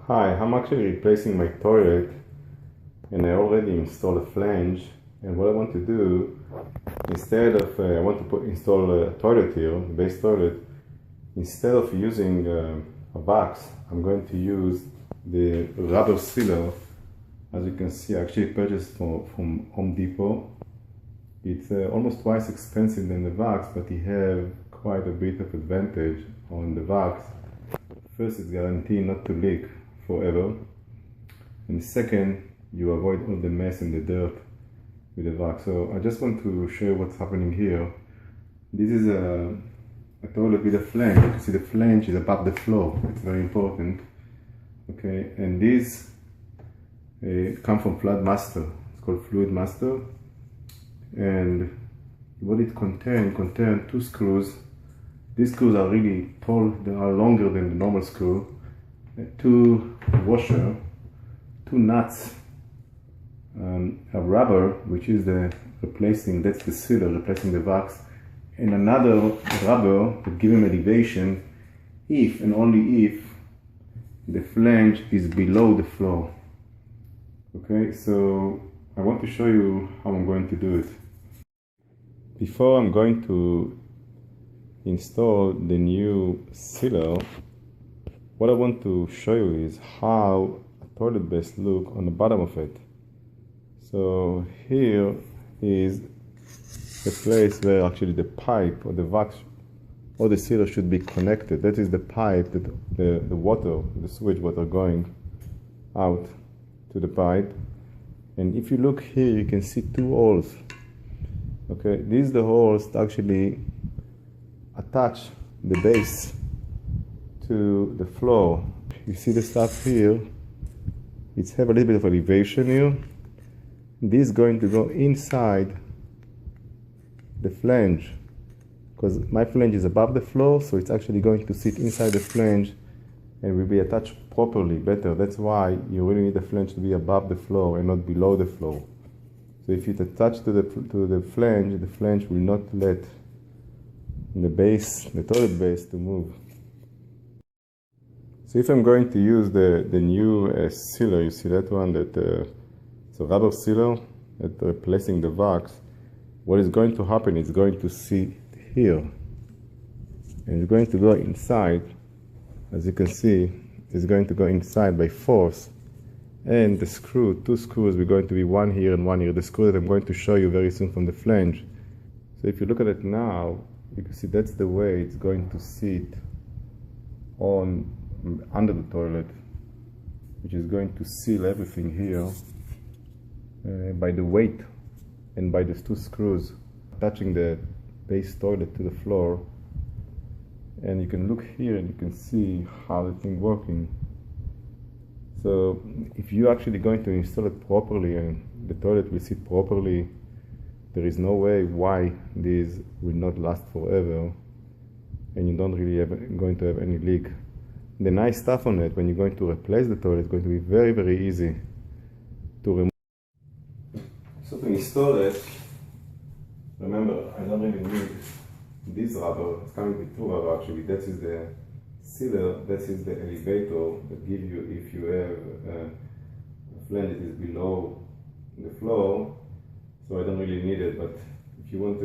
Hi, I'm actually replacing my toilet and I already installed a flange, and what I want to do, instead of I want to install a toilet here, a base toilet. Instead of using a box, I'm going to use the rubber sealer. As you can see, I actually purchased from Home Depot. It's almost twice expensive than the box, but you have quite a bit of advantage on the box. First, it's guaranteed not to leak forever, and second, you avoid all the mess and the dirt with the vac. So I just want to show you what's happening here. This is a toilet with a flange. You can see the flange is above the floor. It's very important. Okay, and these come from Fluidmaster. It's called Fluidmaster, and what it contains two screws. These screws are really tall. They are longer than the normal screw. Two washer, two nuts, a rubber, which is that's the sealer replacing the wax, and another rubber that gives him elevation if and only if the flange is below the floor. Okay, so I want to show you how I'm going to do it. Before I'm going to install the new sealer, what I want to show you is how a toilet base looks on the bottom of it. So here is the place where actually the pipe or the wax or the sealer should be connected. That is the pipe, that the water, the sewage water going out to the pipe. And if you look here, you can see two holes. Okay, these are the holes that actually attach the base to the floor. You see the stuff here, it's have a little bit of elevation here. This is going to go inside the flange, because my flange is above the floor, so it's actually going to sit inside the flange and will be attached properly, better. That's why you really need the flange to be above the floor and not below the floor. So if it's attached to the flange will not let the toilet base to move. So if I'm going to use the new sealer, you see that one, that it's a rubber sealer that replacing the wax. What is going to happen is going to sit here, and it's going to go inside. As you can see, it's going to go inside by force. And the two screws, we're going to be one here and one here. The screw that I'm going to show you very soon from the flange. So if you look at it now, you can see that's the way it's going to sit under the toilet, which is going to seal everything here by the weight and by these two screws touching the base toilet to the floor. And you can look here and you can see how the thing working. So if you're actually going to install it properly and the toilet will sit properly, there is no way why these will not last forever, and you don't really going to have any leak. The nice stuff on it, when you're going to replace the toilet, it's going to be very, very easy to remove. So to install it, remember, I don't really need this rubber. It's coming with two rubber actually. That is the sealer, that is the elevator that gives you if you have a flange that is below the floor. So I don't really need it, but if you have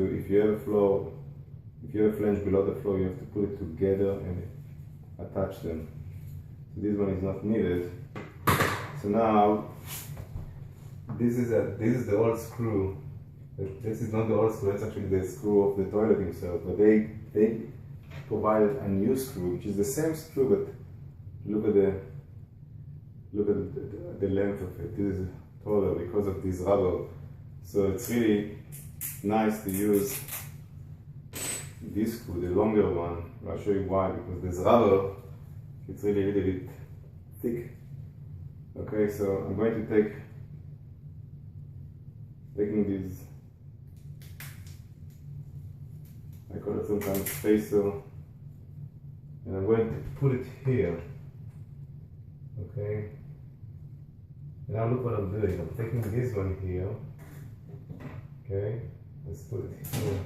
a flange below the floor, you have to put it together and attach them. So this one is not needed. So now this is the old screw. This is not the old screw, it's actually the screw of the toilet himself. But they provided a new screw, which is the same screw, but look at the length of it. This is taller because of this rubber. So it's really nice to use this screw, the longer one. I'll show you why, because this rubber, it's really a little bit thick. Okay, so I'm going to taking this, I call it sometimes spacer, and I'm going to put it here. Okay, and now look what I'm doing. I'm taking this one here. Okay, let's put it here.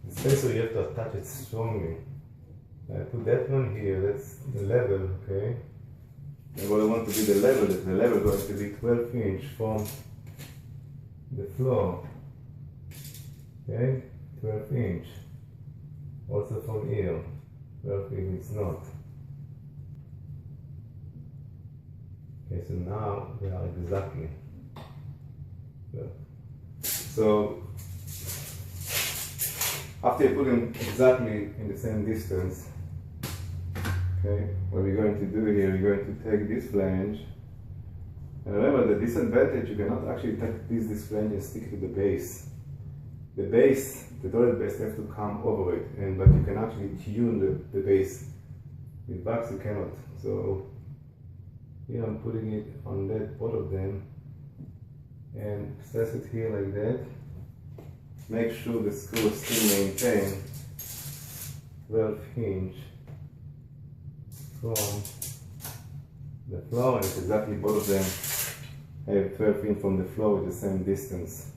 The spacer, you have to attach it strongly. I put that one here, that's the level, okay? And what I want to be the level is going to be 12 inch from the floor. Okay, 12 inch. Also from here, 12 inch it's not. Okay, so now they are exactly. So after you put them exactly in the same distance, okay, what we're going to do here, we're going to take this flange, and remember the disadvantage, you cannot actually take this flange and stick it to the base. The base, the toilet base has to come over it, but you can actually tune the base. With wax you cannot. So here I'm putting it on that, both of them, and place it here like that. Make sure the screw still maintain 12 inch from the floor, and it's exactly both of them have 12 inch from the floor with the same distance.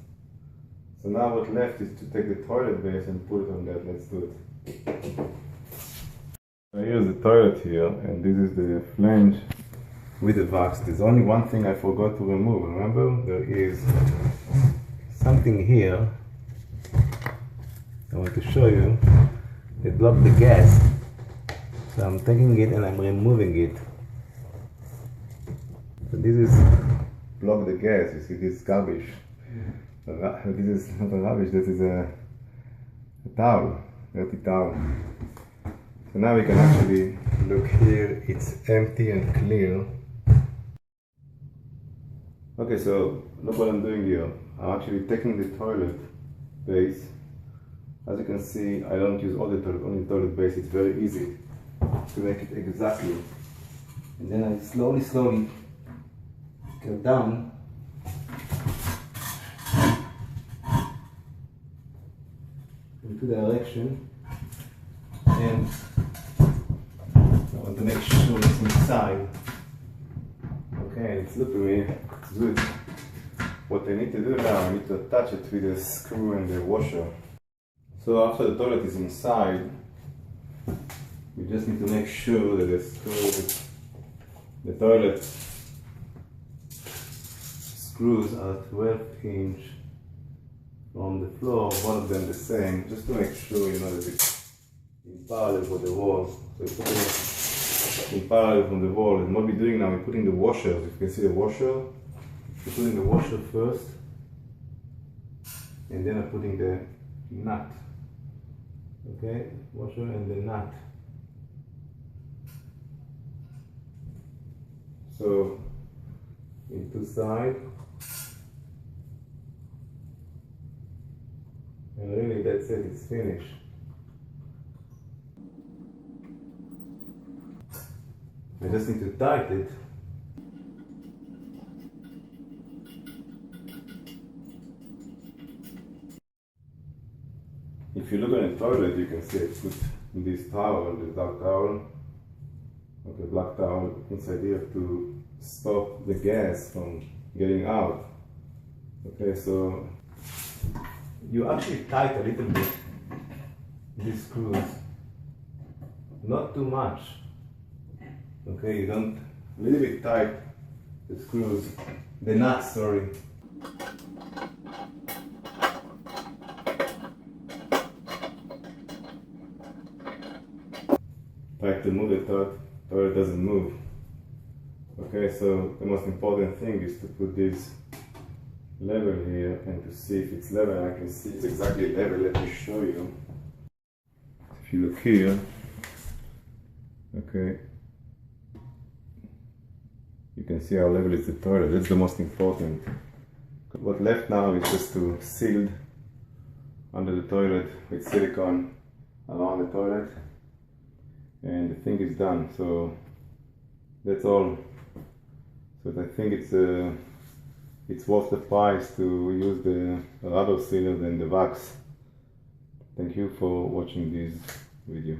So now what's left is to take the toilet base and put it on that. Let's do it. So here's the toilet here, and this is the flange with the wax. There's only one thing I forgot to remove. Remember, there is something here I want to show you. It blocked the gas. So I'm taking it and I'm removing it. So this is block the gas. You see this garbage. This is not a rubbish, this is a towel, dirty towel. So now we can actually look here, it's empty and clear. Okay, so look what I'm doing here. I'm actually taking the toilet base. As you can see, I don't use all the toilet, only toilet base. It's very easy to make it exactly. And then I slowly go down into the direction, and I want to make sure it's inside. Okay, it's look to me, it's good. What I need to do now, I need to attach it with the screw and the washer. So after the toilet is inside, we just need to make sure that the screw, the toilet screws are 12 inch from the floor, one of them the same, just to make sure, you know, that it's in parallel with the wall. So you put it in parallel from the wall, and what we're doing now, we're putting the washers. If you can see the washer, we're putting the washer first, and then I'm putting the nut. Okay, washer and the nut. So, into side. And really that's it, it's finished. I just need to tighten it. If you look at the toilet, you can see I put this towel, the dark towel, okay, black towel inside here to stop the gas from getting out. Okay, so you actually tighten a little bit these screws, not too much. Okay, you don't, a little bit tight the screws, the nuts, sorry. Try to move the toilet doesn't move. Okay, so the most important thing is to put this level here and to see if it's level. I can see it's exactly level. Let me show you. If you look here, okay, you can see how level is the toilet. That's the most important. What left now is just to seal under the toilet with silicone around the toilet, and the thing is done. So that's all. So I think it's worth the price to use the rubber sealer than the wax. Thank you for watching this video.